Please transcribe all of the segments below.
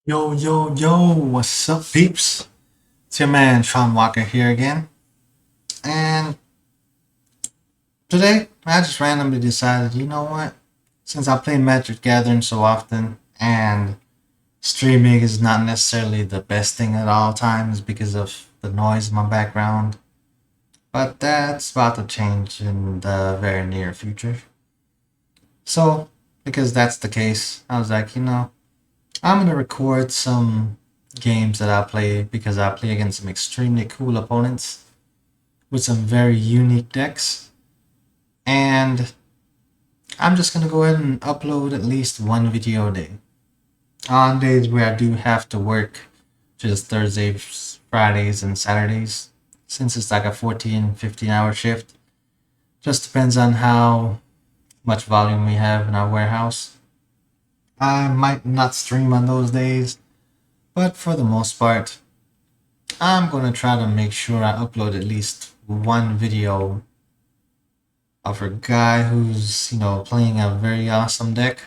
Yo, yo, yo, what's up, peeps? It's your man, Sean Walker here again. And today, I just randomly decided, you know what? Since I play Magic Gathering so often, and streaming is not necessarily the best thing at all times because of the noise in my background, but that's about to change in the very near future. So, because that's the case, I was like, I'm gonna record some games that I play because I play against some extremely cool opponents with some very unique decks. And I'm just gonna go ahead and upload at least one video a day. On days where I do have to work, just Thursdays, Fridays, and Saturdays, since it's like a 14-15 hour shift. Just depends on how much volume we have in our warehouse. I might not stream on those days, but for the most part, I'm gonna try to make sure I upload at least one video of a guy who's, playing a very awesome deck.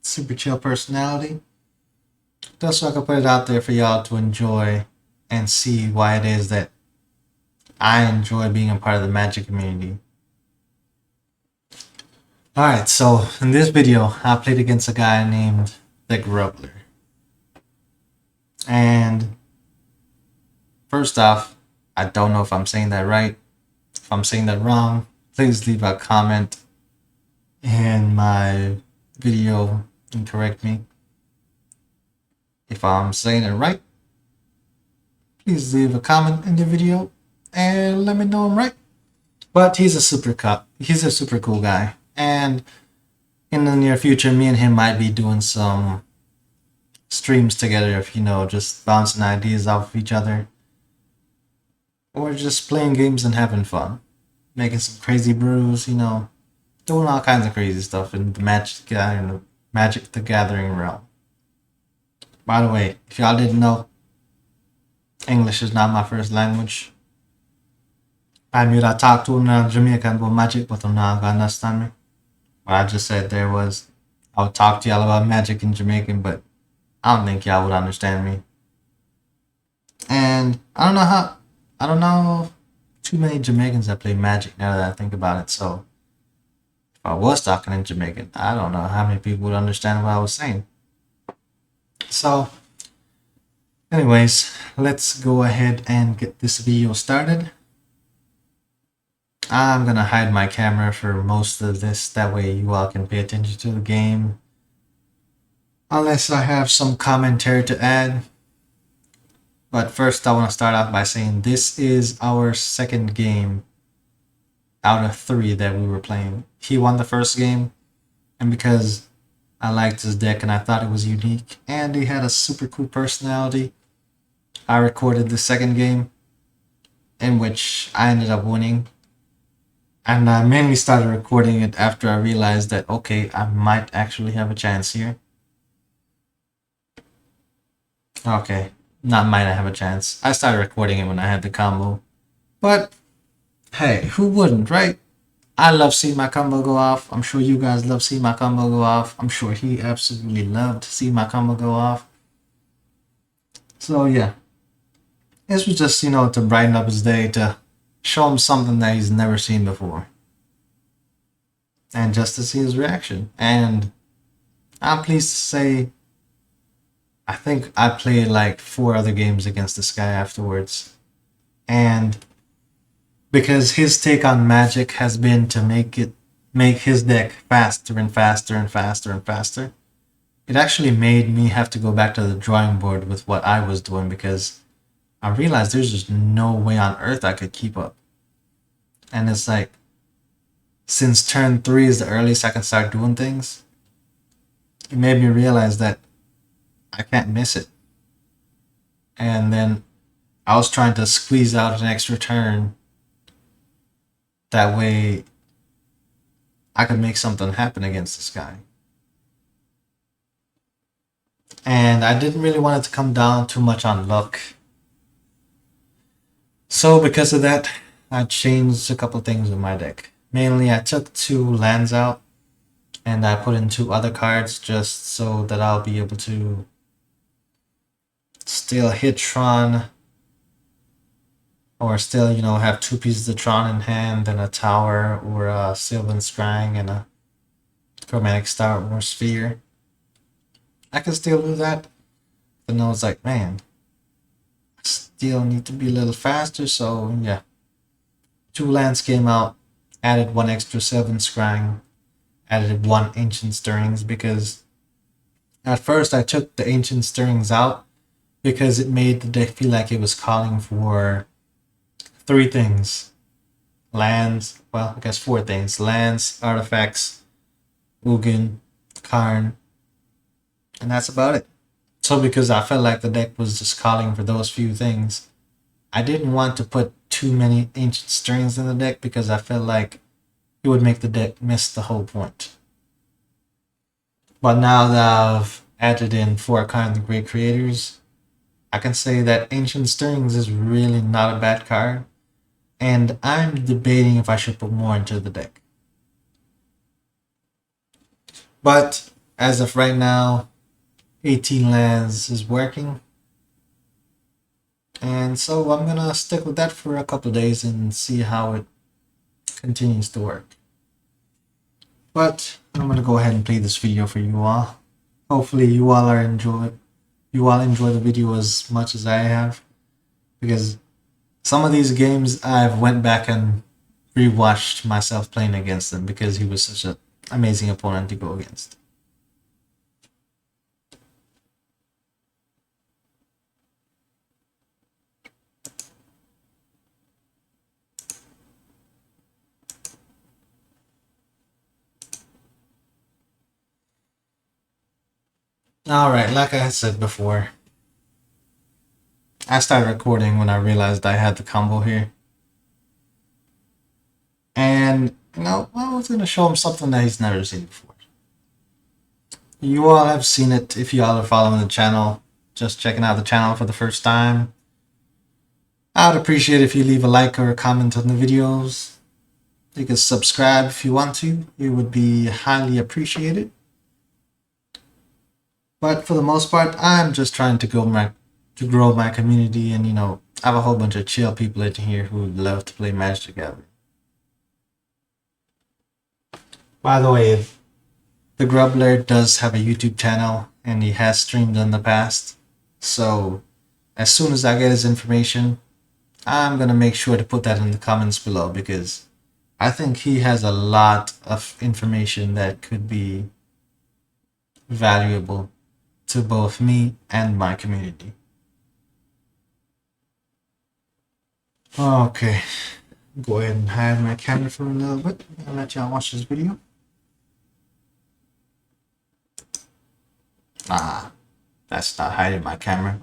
Super chill personality. Just so I can put it out there for y'all to enjoy and see why it is that I enjoy being a part of the Magic community. Alright, so in this video, I played against a guy named the Grubbler. And first off, I don't know if I'm saying that right. If I'm saying that wrong, please leave a comment in my video and correct me. If I'm saying it right, please leave a comment in the video and let me know I'm right. But he's a super cool guy. And in the near future, me and him might be doing some streams together of, just bouncing ideas off of each other. Or just playing games and having fun. Making some crazy brews, doing all kinds of crazy stuff in the Magic the Gathering realm. By the way, if y'all didn't know, English is not my first language. I'm here to talk to Jamaican about magic, but I'm not gonna understand me. What I just said there was I would talk to y'all about magic in Jamaican, but I don't think y'all would understand me. And I don't know too many Jamaicans that play magic now that I think about it. So if I was talking in Jamaican, I don't know how many people would understand what I was saying. So, anyways, let's go ahead and get this video started. I'm gonna hide my camera for most of this, that way you all can pay attention to the game. Unless I have some commentary to add. But first I want to start off by saying this is our second game out of 3 that we were playing. He won the first game, and because I liked his deck and I thought it was unique, and he had a super cool personality, I recorded the second game, in which I ended up winning. And I mainly started recording it after I realized that, okay, I might actually have a chance here. Okay, not might I have a chance. I started recording it when I had the combo. But, hey, who wouldn't, right? I love seeing my combo go off. I'm sure you guys love seeing my combo go off. I'm sure he absolutely loved seeing my combo go off. So, yeah. This was just, to brighten up his day, to show him something that he's never seen before. And just to see his reaction. And I'm pleased to say, I think I played like 4 other games against this guy afterwards. And because his take on Magic has been to make his deck faster and faster and faster and faster, it actually made me have to go back to the drawing board with what I was doing, because I realized there's just no way on earth I could keep up. And it's like, since turn 3 is the earliest I can start doing things, it made me realize that I can't miss it. And then I was trying to squeeze out an extra turn. That way I could make something happen against this guy. And I didn't really want it to come down too much on luck. So because of that, I changed a couple things in my deck. Mainly I took 2 lands out and I put in 2 other cards just so that I'll be able to still hit Tron, or still, have two pieces of Tron in hand and a tower or a Sylvan Scrying and a Chromatic Star or Sphere, I can still do that. But no, it's like, man, I still need to be a little faster. So yeah, two lands came out, added one extra Sylvan Scrying, added one Ancient Stirrings, because at first I took the Ancient Stirrings out because it made the deck feel like it was calling for three things. Lands, well, I guess four things. Lands, artifacts, Ugin, Karn, and that's about it. So because I felt like the deck was just calling for those few things, I didn't want to put too many Ancient Stirrings in the deck because I felt like it would make the deck miss the whole point. But now that I've added in four Karn the Great Creators, I can say that Ancient Stirrings is really not a bad card, and I'm debating if I should put more into the deck. But as of right now, 18 lands is working, and so I'm gonna stick with that for a couple days and see how it continues to work. But I'm gonna go ahead and play this video for you all. Hopefully you all enjoy the video as much as I have, because some of these games I've went back and rewatched myself playing against them because he was such an amazing opponent to go against. Alright, like I said before, I started recording when I realized I had the combo here. And, I was going to show him something that he's never seen before. You all have seen it if you all are following the channel, just checking out the channel for the first time. I would appreciate if you leave a like or a comment on the videos. You can subscribe if you want to. It would be highly appreciated. But for the most part, I'm just trying to grow my community, and I have a whole bunch of chill people in here who love to play Magic together. By the way, the Grubbler does have a YouTube channel, and he has streamed in the past. So as soon as I get his information, I'm gonna make sure to put that in the comments below, because I think he has a lot of information that could be valuable to both me and my community. Okay, go ahead and hide my camera for a little bit and let y'all watch this video. That's not hiding my camera.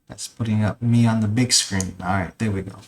That's putting up me on the big screen. Alright, there we go.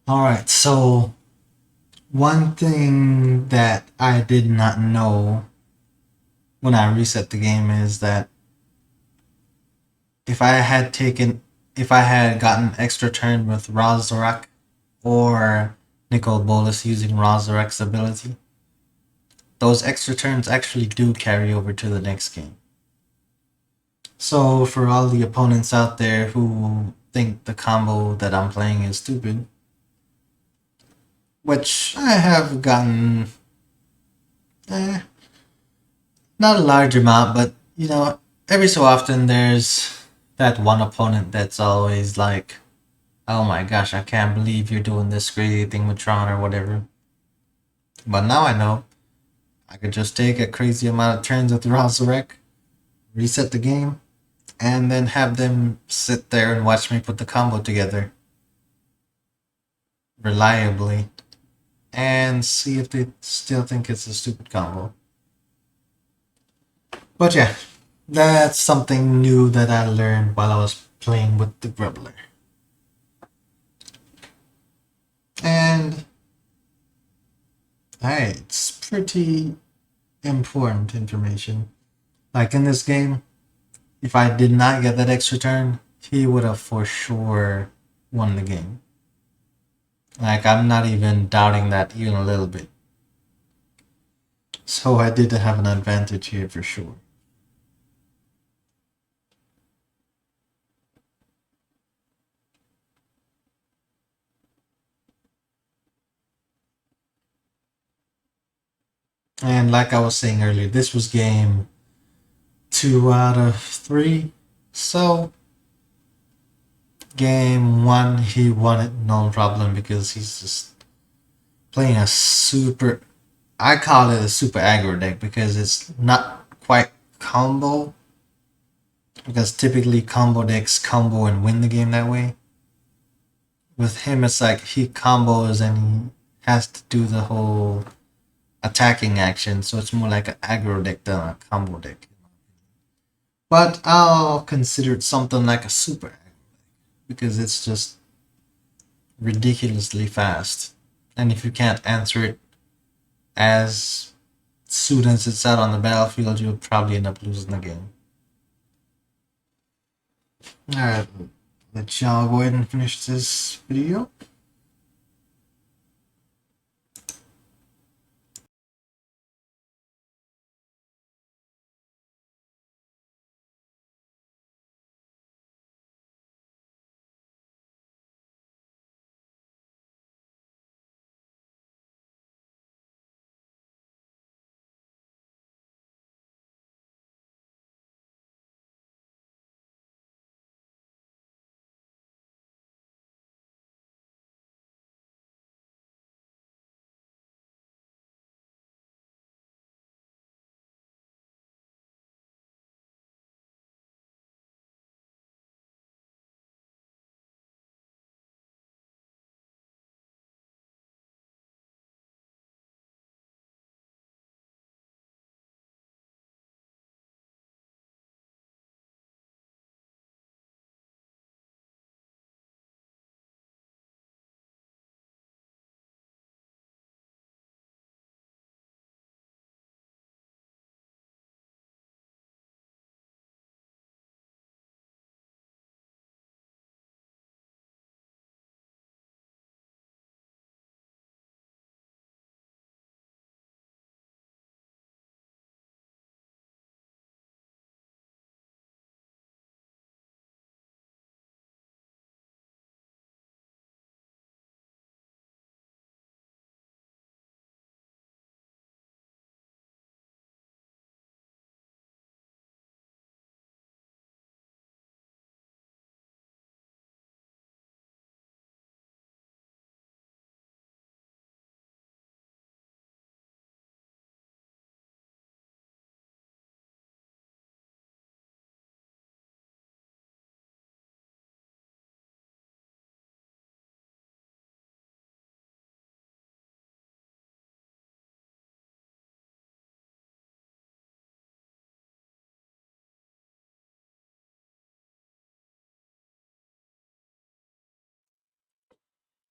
Alright, so one thing that I did not know when I reset the game is that if I had taken, if I had gotten extra turn with Razarak or Nicol Bolas using Razarak's ability, those extra turns actually do carry over to the next game. So for all the opponents out there who think the combo that I'm playing is stupid, which I have gotten eh, not a large amount, but every so often there's that one opponent that's always like, oh my gosh, I can't believe you're doing this crazy thing with Tron or whatever. But now I know I could just take a crazy amount of turns with Razorek, reset the game, and then have them sit there and watch me put the combo together reliably and see if they still think it's a stupid combo. But yeah, that's something new that I learned while I was playing with the Grubbler. And hey, it's pretty important information. Like in this game, if I did not get that extra turn, he would have for sure won the game. Like I'm not even doubting that even a little bit. So I did have an advantage here for sure. And like I was saying earlier, this was game 2 out of 3. So game 1 he won it no problem because he's just playing a super, I call it a super aggro deck because it's not quite combo, because typically combo decks combo and win the game that way. With him it's like he combos and he has to do the whole attacking action, so it's more like an aggro deck than a combo deck. But I'll consider it something like a super aggro because it's just ridiculously fast. And if you can't answer it as soon as it's out on the battlefield, you'll probably end up losing the game. Alright, let y'all go ahead and finish this video.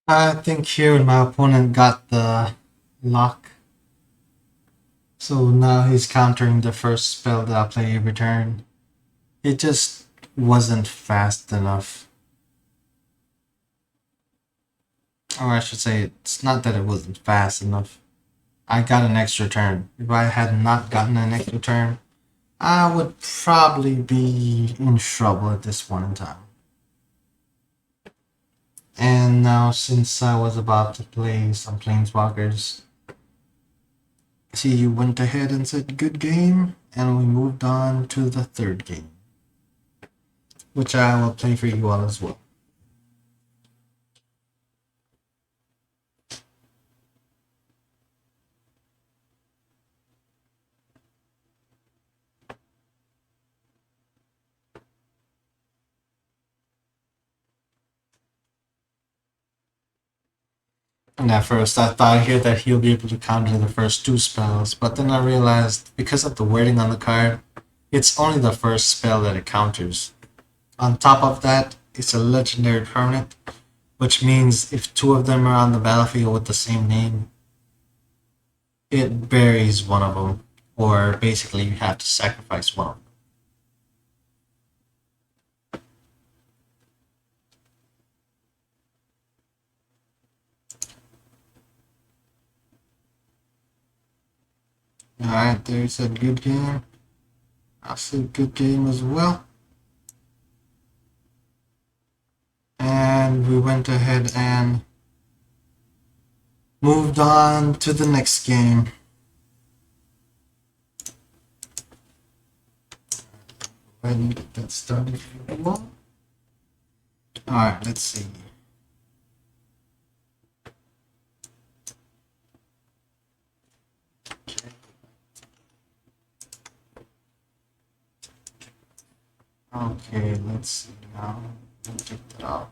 I think here my opponent got the lock. So now he's countering the first spell that I play every turn. It just wasn't fast enough. Or I should say, it's not that it wasn't fast enough. I got an extra turn. If I had not gotten an extra turn, I would probably be in trouble at this point in time. And now, since I was about to play some Planeswalkers, see, you went ahead and said good game, and we moved on to the third game, which I will play for you all as well. And at first, I thought here that he'll be able to counter the first two spells, but then I realized because of the wording on the card, it's only the first spell that it counters. On top of that, it's a legendary permanent, which means if two of them are on the battlefield with the same name, it buries one of them, or basically you have to sacrifice one of them. Alright, there's a good game. I see a good game as well. And we went ahead and moved on to the next game. Go ahead and get that started. Alright, let's see. Okay, let's see now. We'll check that out.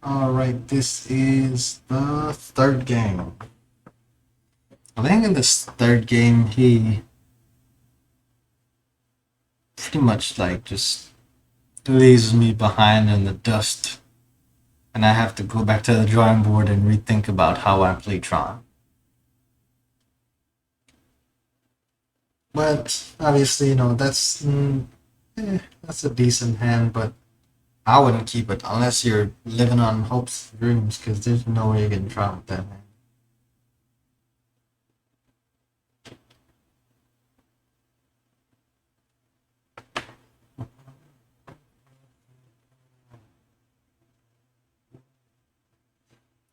Alright, this is the third game. I think in this third game, he pretty much like just leaves me behind in the dust. And I have to go back to the drawing board and rethink about how I play Tron. But obviously, that's a decent hand, but I wouldn't keep it unless you're living on hopes and dreams, because there's no way you're getting Tron with that hand.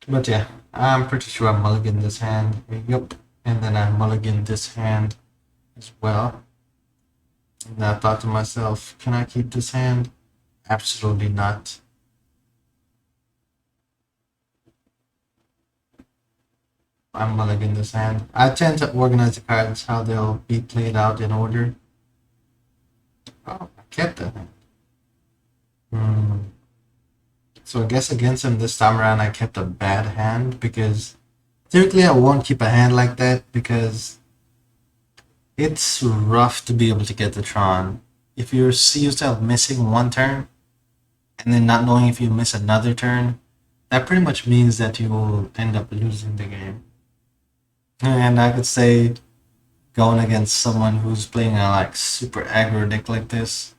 But yeah, I'm pretty sure I mulligan this hand. Yep. And then I mulligan this hand as well. And I thought to myself, can I keep this hand? Absolutely not. I'm mulligan this hand. I tend to organize the cards how they'll be played out in order. Oh, I kept that hand. Hmm. So I guess against him this time around I kept a bad hand, because typically I won't keep a hand like that because it's rough to be able to get the Tron. If you see yourself missing one turn and then not knowing if you miss another turn, that pretty much means that you will end up losing the game. And I could say going against someone who's playing a like super aggro deck like this,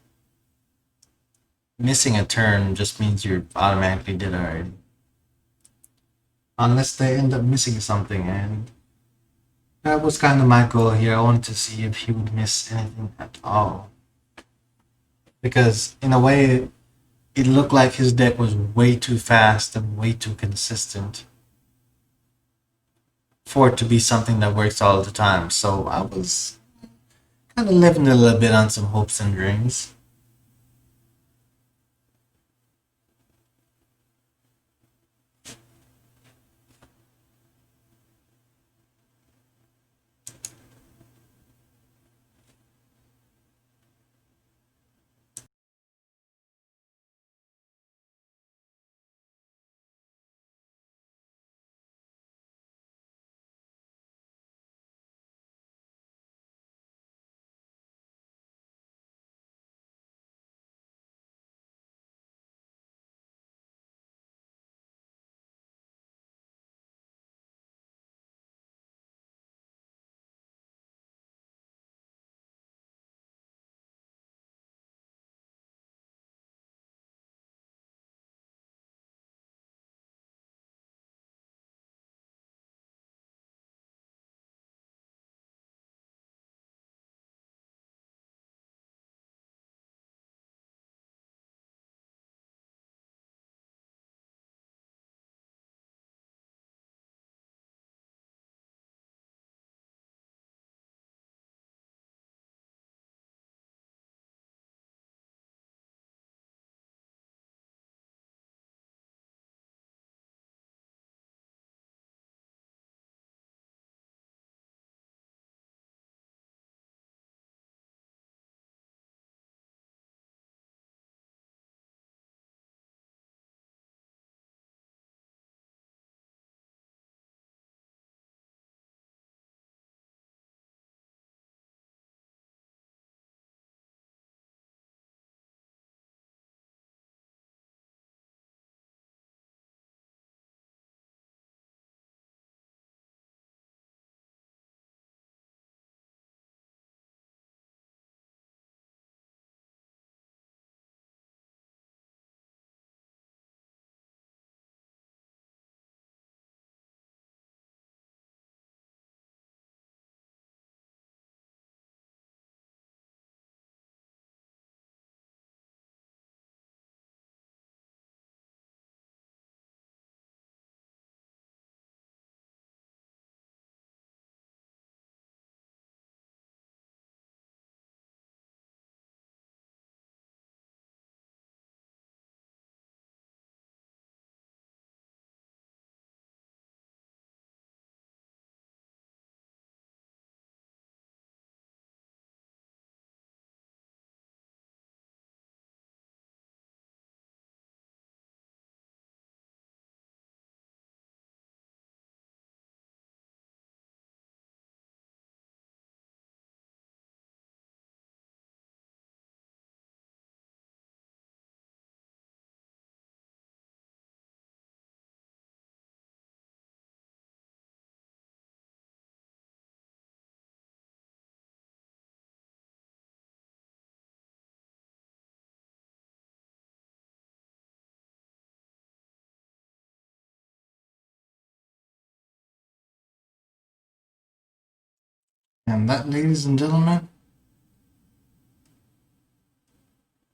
missing a turn just means you're automatically dead already. Unless they end up missing something, and that was kind of my goal here. I wanted to see if he would miss anything at all. Because in a way, it looked like his deck was way too fast and way too consistent for it to be something that works all the time. So I was kind of living a little bit on some hopes and dreams. And that, ladies and gentlemen,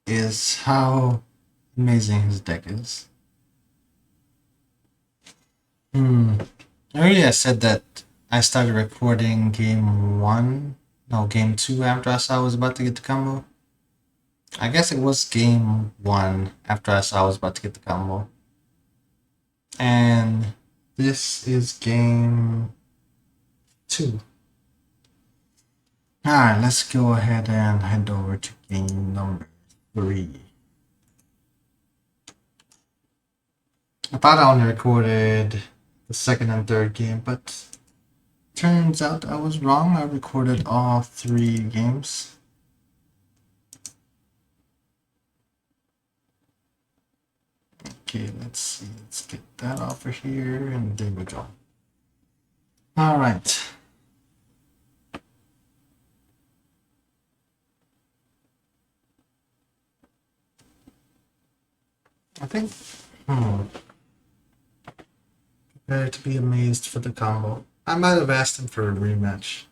is how amazing his deck is. Earlier I said that I started recording game 2 after I saw I was about to get the combo. I guess it was game 1 after I saw I was about to get the combo. And this is game 2. Alright, let's go ahead and head over to game number 3. I thought I only recorded the second and third game, but turns out I was wrong. I recorded all 3 games. Okay, let's see. Let's get that off of here, and there we go. Alright. I think... Prepare to be amazed for the combo. I might have asked him for a rematch.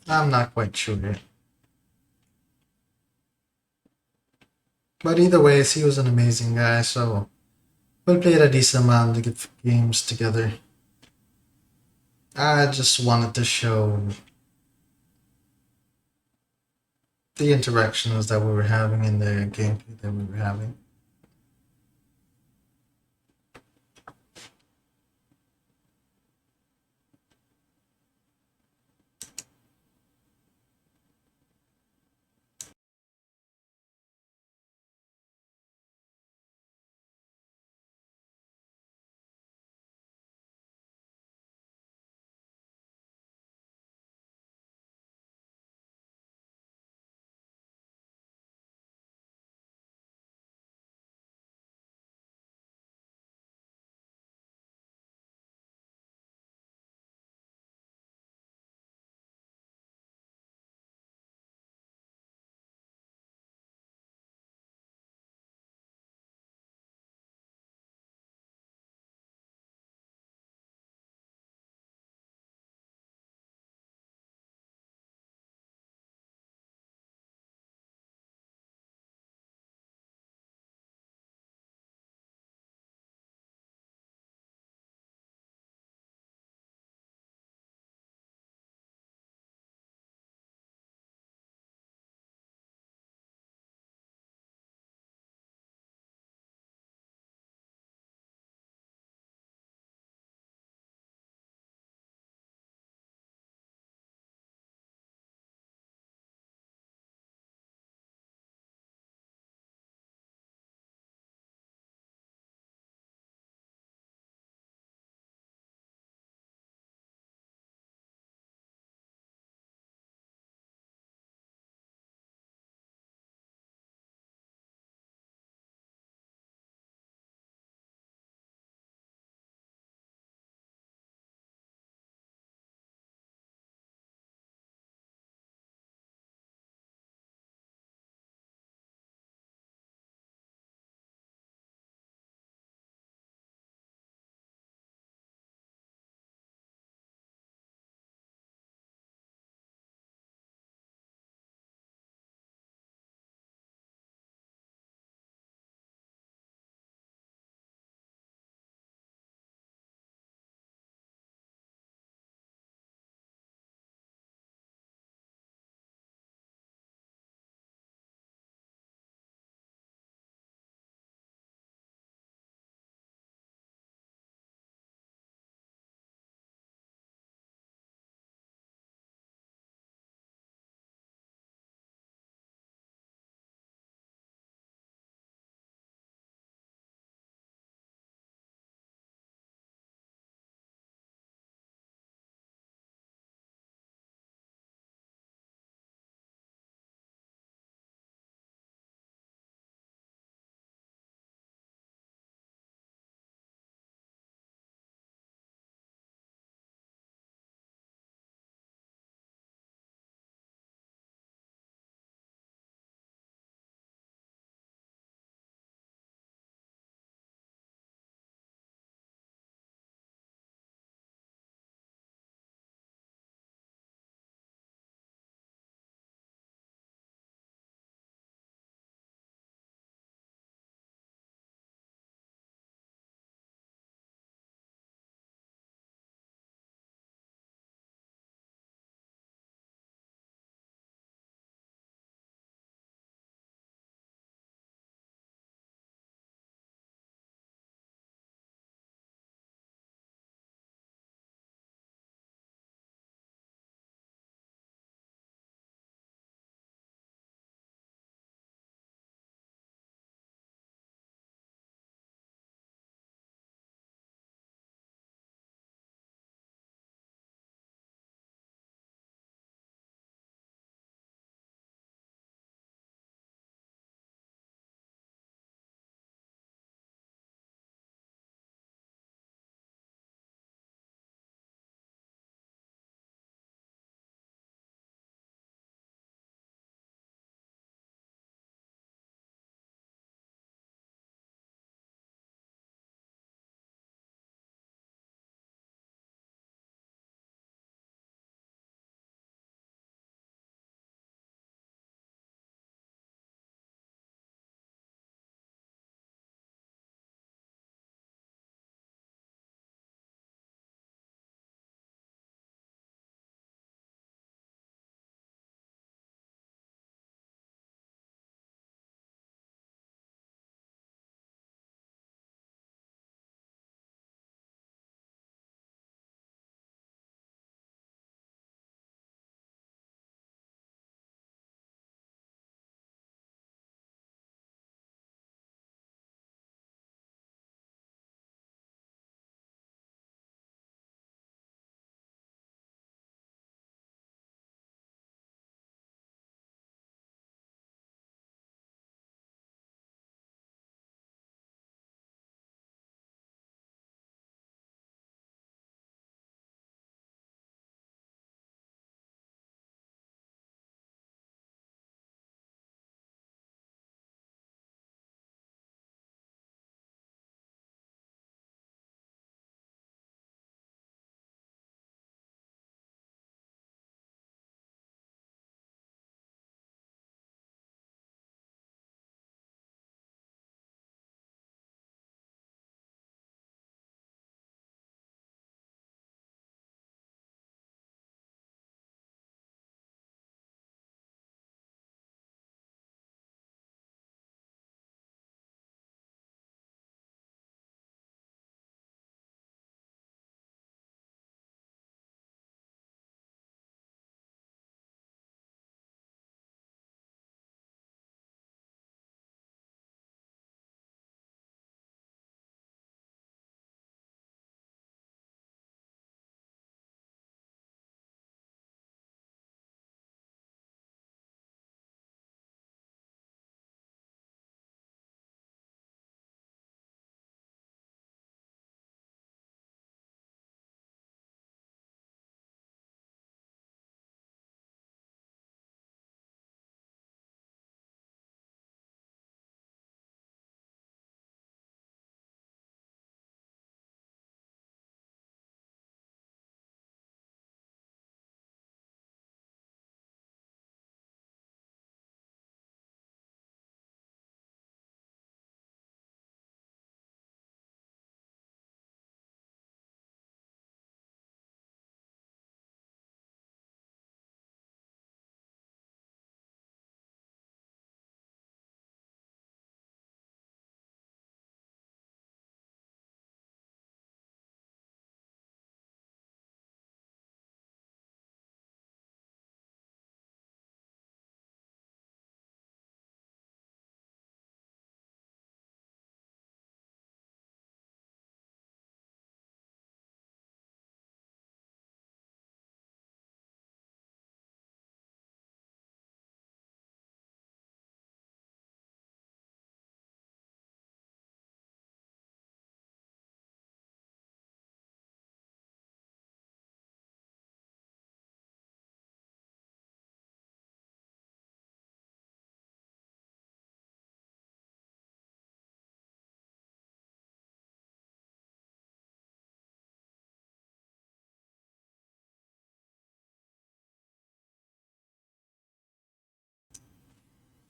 I'm not quite sure yet. But either way, he was an amazing guy, so we played a decent amount of games together. I just wanted to show the interactions that we were having in the gameplay that we were having.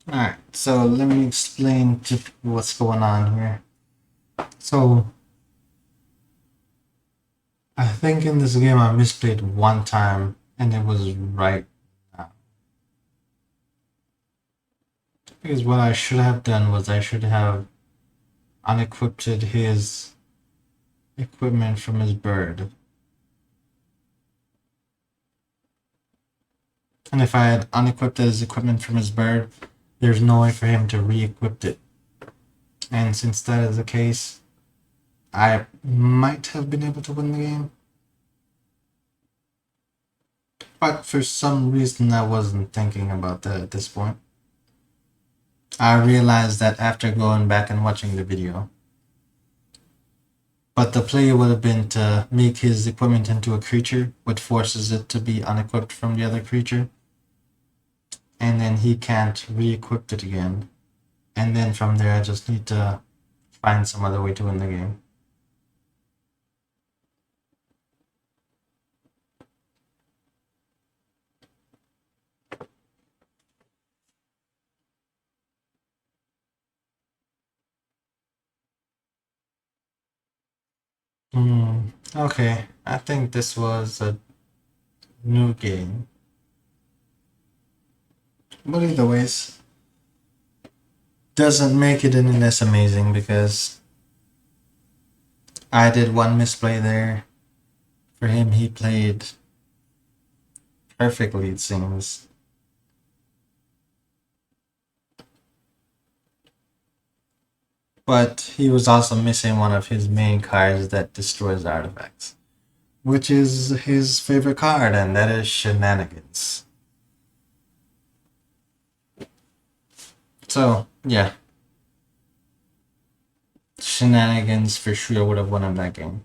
Alright, so let me explain to people what's going on here. So, I think in this game I misplayed one time, and it was right now. Because what I should have done was I should have unequipped his equipment from his bird. And if I had unequipped his equipment from his bird, there's no way for him to re-equip it. And since that is the case, I might have been able to win the game. But for some reason I wasn't thinking about that at this point. I realized that after going back and watching the video. But the play would have been to make his equipment into a creature, which forces it to be unequipped from the other creature. And then he can't re-equip it again. And then from there I just need to find some other way to win the game. Okay, I think this was a new game. But either ways, doesn't make it any less amazing because I did one misplay there. For him, he played perfectly, it seems. But he was also missing one of his main cards that destroys artifacts, which is his favorite card, and that is Shenanigans. So, yeah. Shenanigans for sure would have won him that game.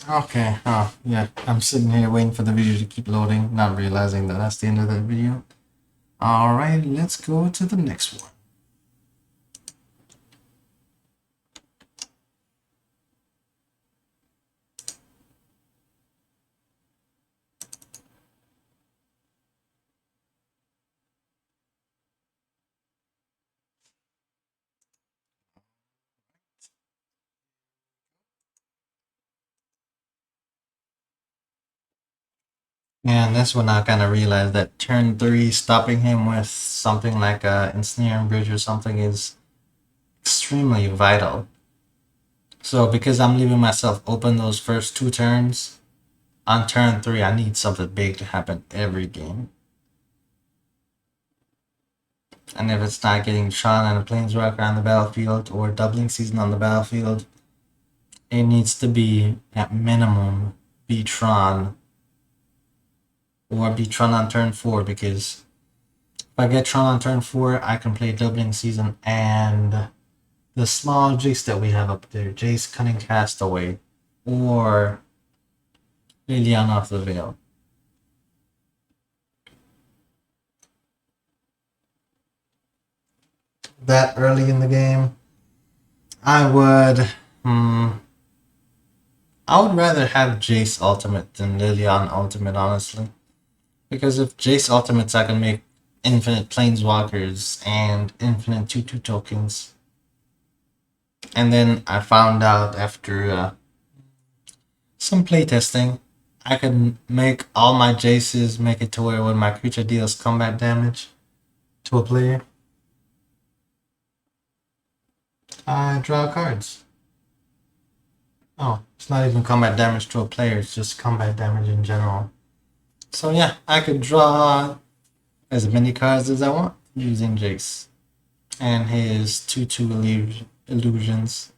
Okay, oh, yeah. I'm sitting here waiting for the video to keep loading, not realizing that that's the end of the video. Alright, let's go to the next one. And that's when I kind of realized that turn 3 stopping him with something like a Ensnaring Bridge or something is extremely vital. So because I'm leaving myself open those first 2 turns, on turn 3 I need something big to happen every game. And if it's not getting Tron and a Planeswalker on the battlefield or doubling season on the battlefield, it needs to be, at minimum, be Tron. Or be Tron on turn 4, because if I get Tron on turn 4, I can play doubling season and the small Jace that we have up there, Jace Cunning Castaway, or Liliana of the Veil. That early in the game, I would rather have Jace Ultimate than Liliana Ultimate, honestly. Because if Jace Ultimates, I can make infinite Planeswalkers and infinite 2/2 tokens. And then I found out after some playtesting, I can make all my Jaces make it to where when my creature deals combat damage to a player, I draw cards. Oh, it's not even combat damage to a player, it's just combat damage in general. So yeah, I could draw as many cards as I want using Jace and his 2/2 illusions.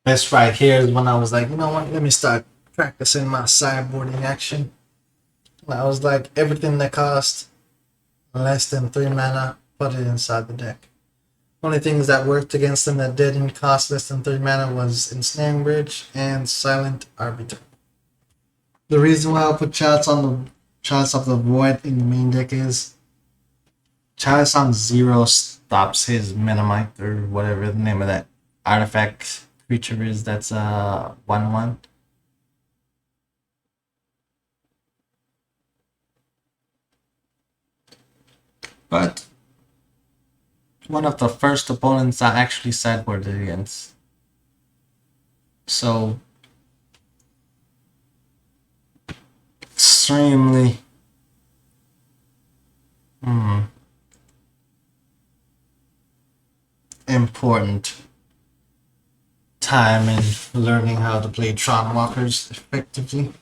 This right here is when I was like, you know what, let me start practicing my sideboarding action. And I was like, everything that cost less than 3 mana, put it inside the deck. Only things that worked against him that didn't cost less than 3 mana was Ensnaring Bridge and Silent Arbiter. The reason why I put Chalice of the Void in the main deck is Chalice on 0 stops his Metamite or whatever the name of that artifact creature is that's 1/1. But one of the first opponents I actually sideboarded against. So extremely important time in learning how to play Tron Walkers effectively.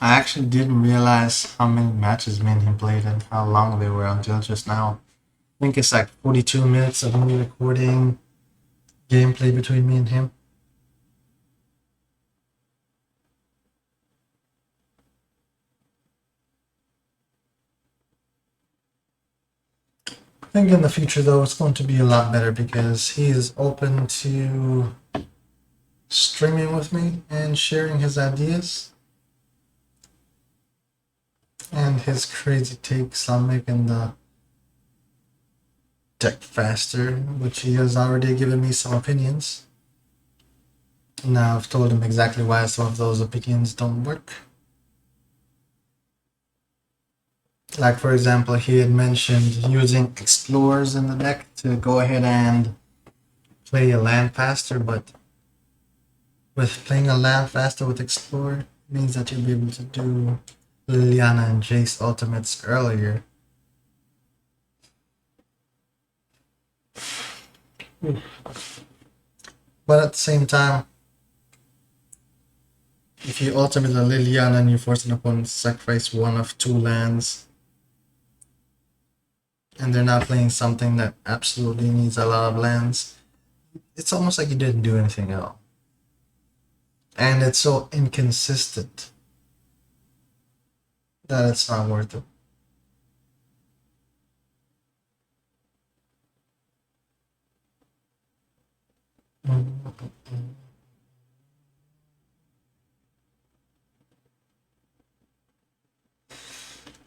I actually didn't realize how many matches me and him played and how long they were until just now. I think it's like 42 minutes of me recording gameplay between me and him. I think in the future though it's going to be a lot better because he is open to streaming with me and sharing his ideas and his crazy takes on making the deck faster, which he has already given me some opinions. Now I've told him exactly why some of those opinions don't work. Like for example, he had mentioned using explorers in the deck to go ahead and play a land faster, but with playing a land faster with explorer means that you'll be able to do Liliana and Jace ultimates earlier. But at the same time, if you ultimate a Liliana and you force an opponent to sacrifice one of 2 lands, and they're not playing something that absolutely needs a lot of lands, it's almost like you didn't do anything at all. And it's so inconsistent that it's not worth it.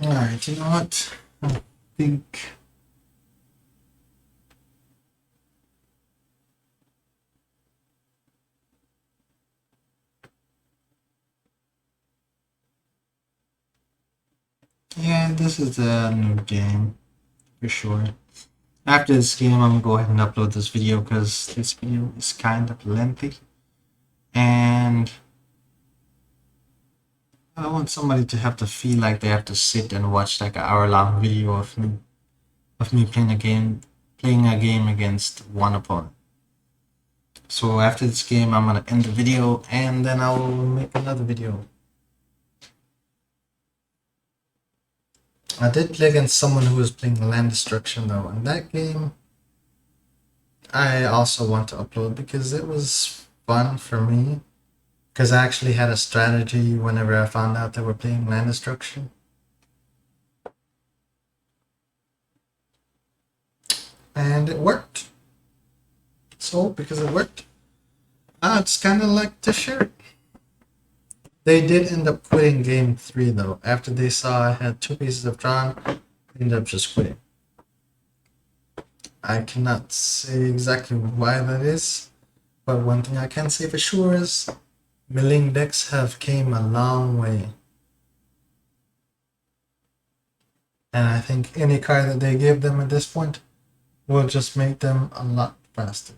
Alright, you know what? I think yeah, this is a new game for sure. After this game, I'm gonna go ahead and upload this video because this video is kind of lengthy, and I want somebody to have to feel like they have to sit and watch like an hour-long video of me playing a game against one opponent. So after this game, I'm gonna end the video and then I'll make another video. I did play against someone who was playing land destruction though, and that game I also want to upload because it was fun for me. Because I actually had a strategy whenever I found out they were playing land destruction. And it worked. So, because it worked, I just kind of like to share it. They did end up quitting game 3 though. After they saw I had 2 pieces of Tron, they ended up just quitting. I cannot say exactly why that is, but one thing I can say for sure is milling decks have came a long way. And I think any card that they give them at this point will just make them a lot faster.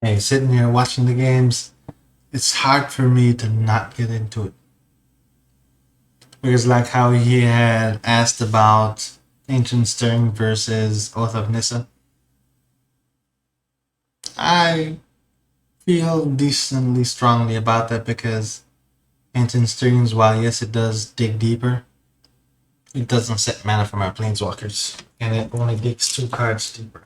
Hey, sitting here watching the games, it's hard for me to not get into it. Because like how he had asked about Ancient Stirring versus Oath of Nissa, I feel decently strongly about that because Ancient Stirrings, while yes it does dig deeper, it doesn't set mana from our planeswalkers. And it only digs 2 cards deeper.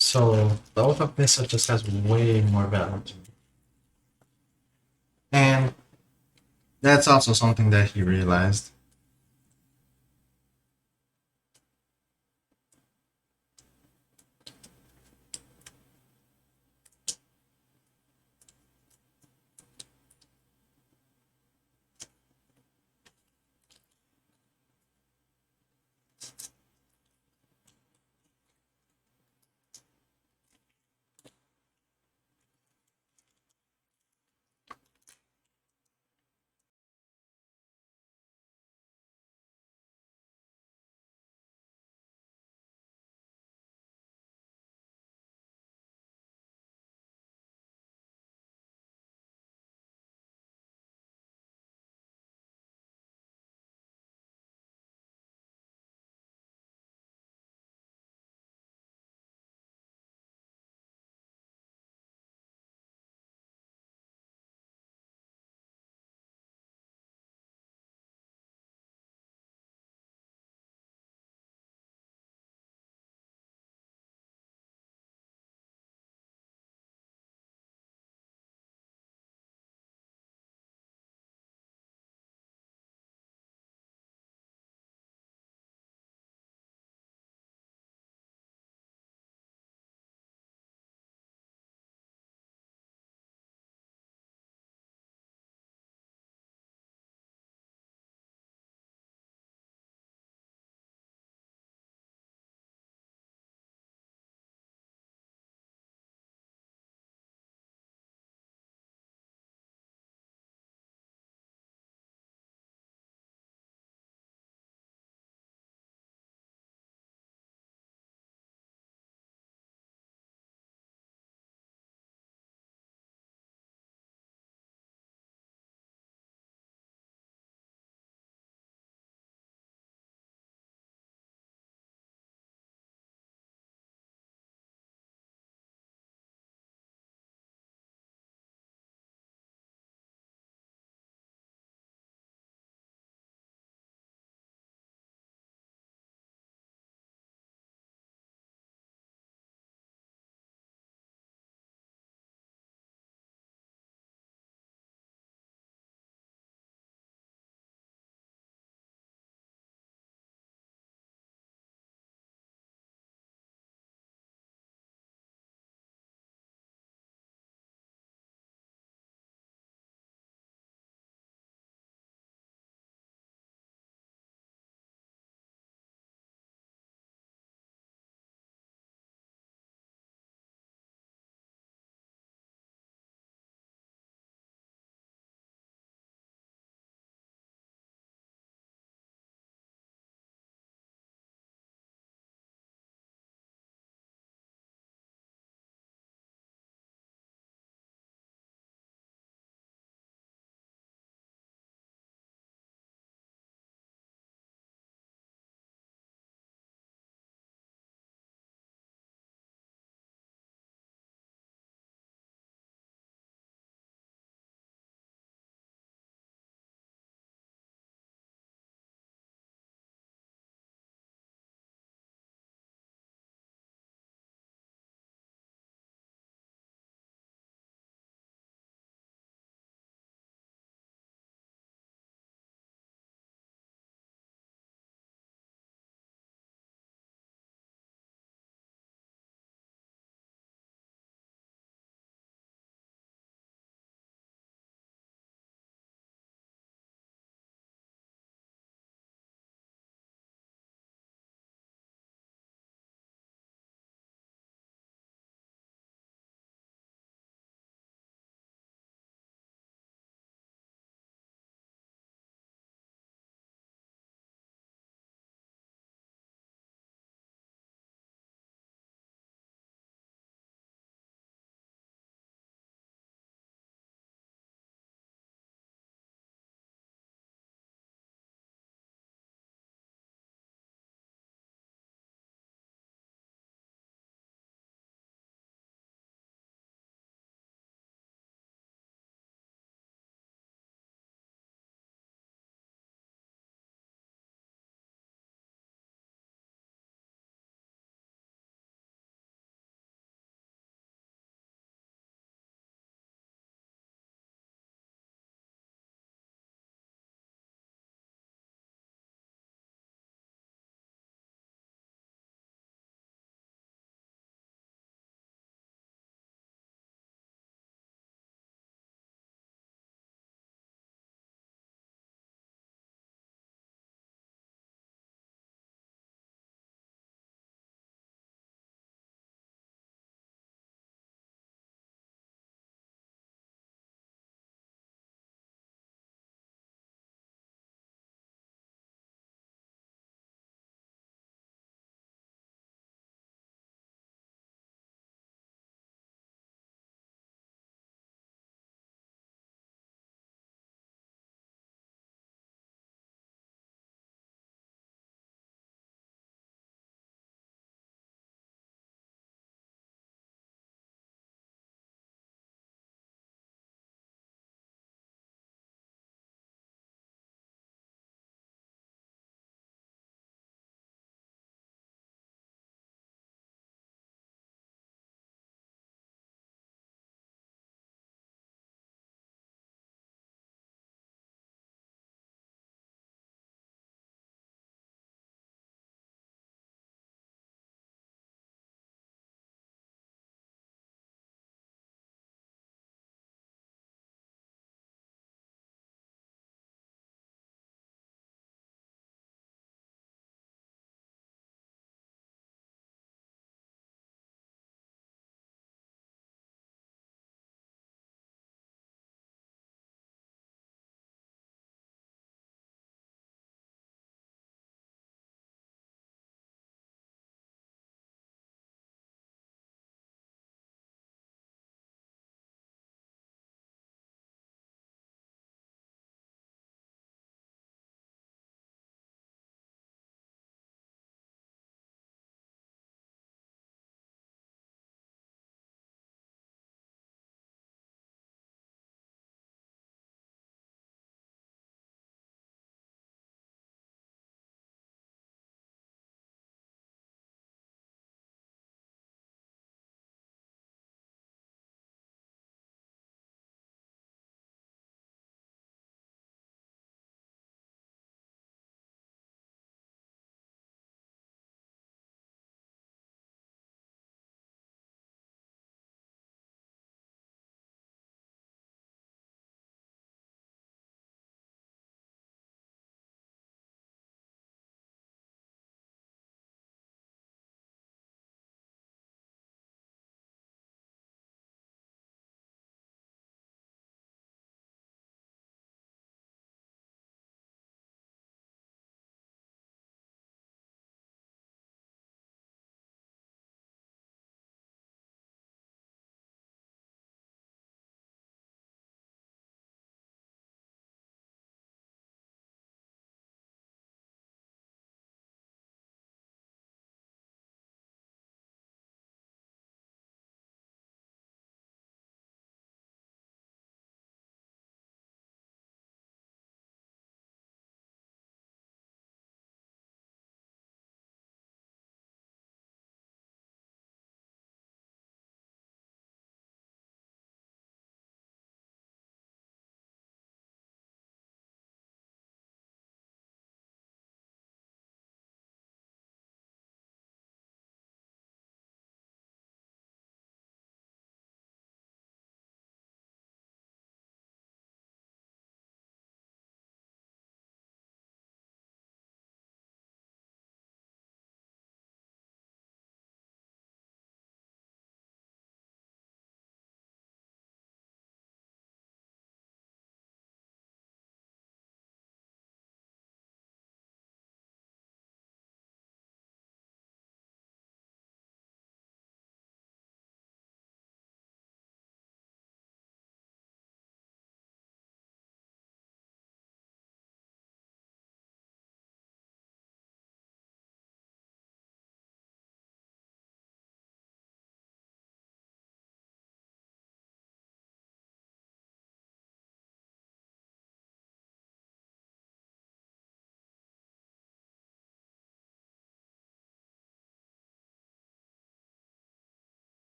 So the Oath of Nissa just has way more value to me. And that's also something that he realized.